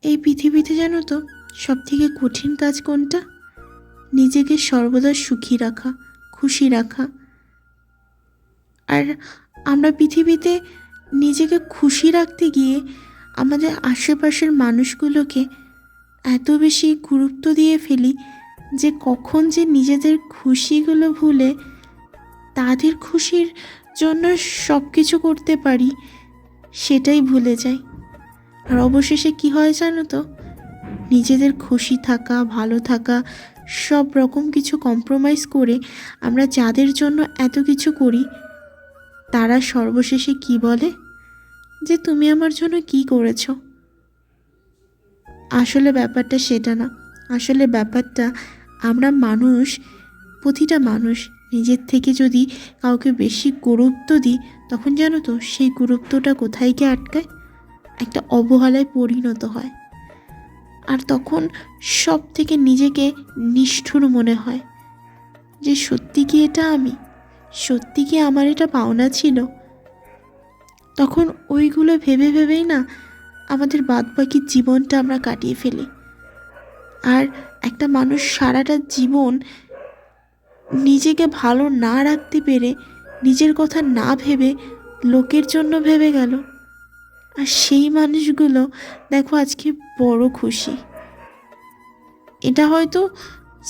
এই পৃথিবীতে জানো তো সবথেকে কঠিন কাজ কোনটা? নিজেকে সর্বদা সুখী রাখা, খুশি রাখা। আর আমরা পৃথিবীতে নিজেকে খুশি রাখতে গিয়ে আমাদের আশেপাশের মানুষগুলোকে এত বেশি গুরুত্ব দিয়ে ফেলি যে কখন যে নিজেদের খুশিগুলো ভুলে তাদের খুশির জন্য সব কিছু করতে পারি সেটাই ভুলে যাই। আর অবশেষে কি হয় জানো তো, নিজেদের খুশি থাকা, ভালো থাকা, সব রকম কিছু কম্প্রোমাইজ করে আমরা যাদের জন্য এত কিছু করি তারা সর্বশেষে কি বলে যে তুমি আমার জন্য কি করেছো। আসলে ব্যাপারটা সেটা না। আসলে ব্যাপারটা আমরা মানুষ, প্রতিটা মানুষ নিজের থেকে যদি কাউকে বেশি গুরুত্ব দিই তখন জানো তো সেই গুরুত্বটা কোথায় গিয়ে আটকায়? একটা অবহেলায় পরিণত হয়। আর তখন সব থেকে নিজেকে নিষ্ঠুর মনে হয় যে সত্যি কি এটা আমি, সত্যি কি আমার এটা পাওনা ছিল। তখন ওইগুলো ভেবে ভেবেই না আমাদের বাদবাকি জীবনটা আমরা কাটিয়ে ফেলি। আর একটা মানুষ সারাটা জীবন নিজেকে ভালো না রাখতে পেরে, নিজের কথা না ভেবে লোকের জন্য ভেবে গেল, আর সেই মানুষগুলো দেখো আজকে বড় খুশি। এটা হয়তো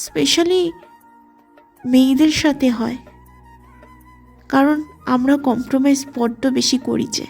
স্পেশালি মেয়েদের সাথে হয়, কারণ আমরা কম্প্রোমাইজ বড্ড বেশি করি যে।